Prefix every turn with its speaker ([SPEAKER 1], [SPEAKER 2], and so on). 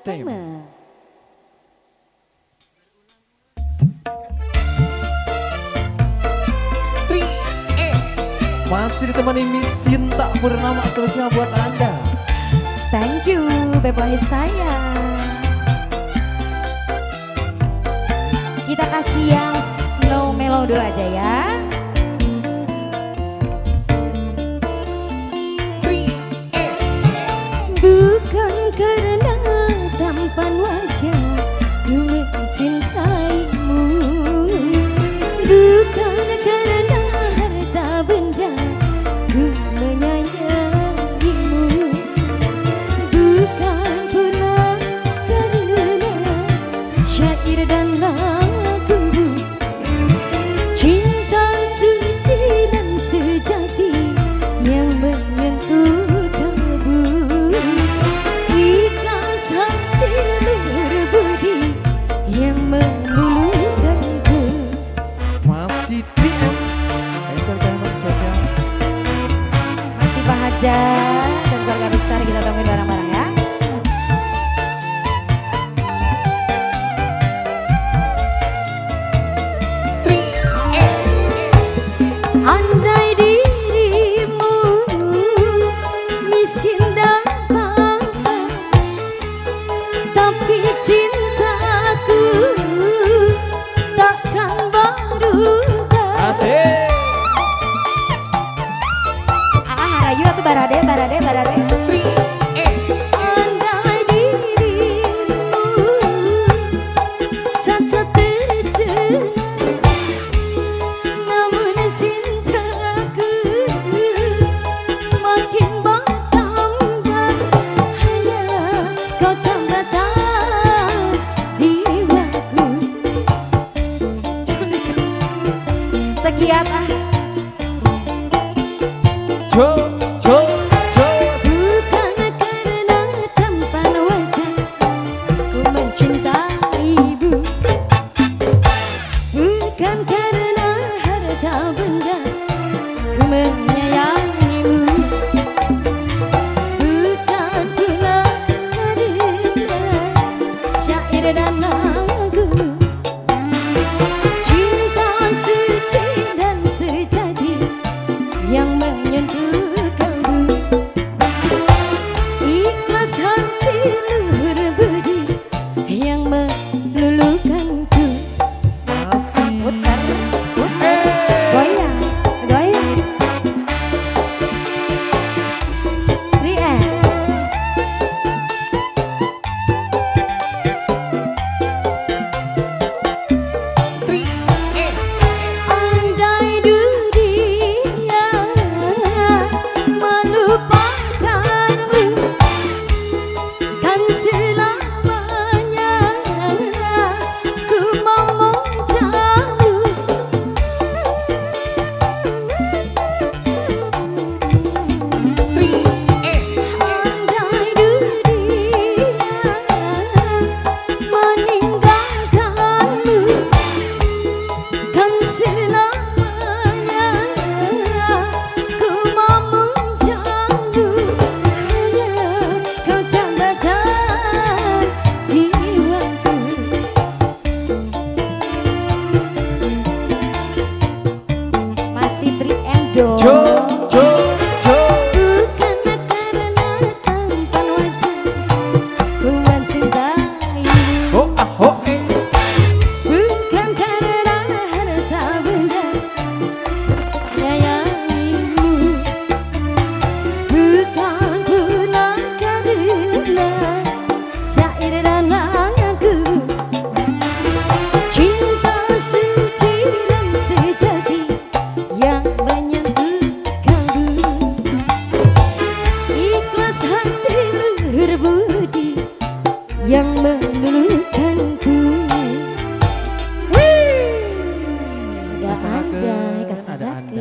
[SPEAKER 1] Entertainment. Masih ditemani Miss Sinta Purnama spesial buat Anda.
[SPEAKER 2] Thank you, Beb Wahid saya. Kita kasih yang slow mellow dulu aja ya. Bukan karena tampan wajah ku mencintaimu, bukan karena harta benda ku menyayangimu, bukan pula karena syair dan lagu. Cinta suci dan sejati yang menyentuh kalbu, ikhlas hati berbudi yang meluluhkanku.
[SPEAKER 1] Masih 3M Entertainment spesial.
[SPEAKER 2] Masih Bahaja dan keluarga besar kita temuin bareng-bareng ya. Andai dirimu miskin dan pangkat, tapi cintaku takkan berubah.
[SPEAKER 1] Asik.
[SPEAKER 2] Rayu atau barade. Andai dirimu cacat terjadi, namun cintaku semakin bertambah. Hanya kau tambah jiwaku. Sekian Bukan karena tampan wajah ku mencintaimu, bukan karena harta benda ku menyayangimu, bukan pula karena syair dan lagu. Cinta suci dan sejati yang menyentuh kalbu, ikhlas hati luhur budi yang meluluhkanku.
[SPEAKER 1] Masih.
[SPEAKER 2] Putar, goyang. 3M. Andai dunia melupakanmu, kan selamanya ku mau menjauh. Andai dunia meninggalkanmu, kan selamanya ku mau menjauh. Hanya kau tambahkan jiwaku. Masih 3M dong. Bukan karena tampan wajah ku mencintaimu, bukan karena harta benda menyayangimu, bukan pula karena syair dan lagu. Cinta suci dan sejati yang menyentuh kalbu, ikhlas hati luhur budi yang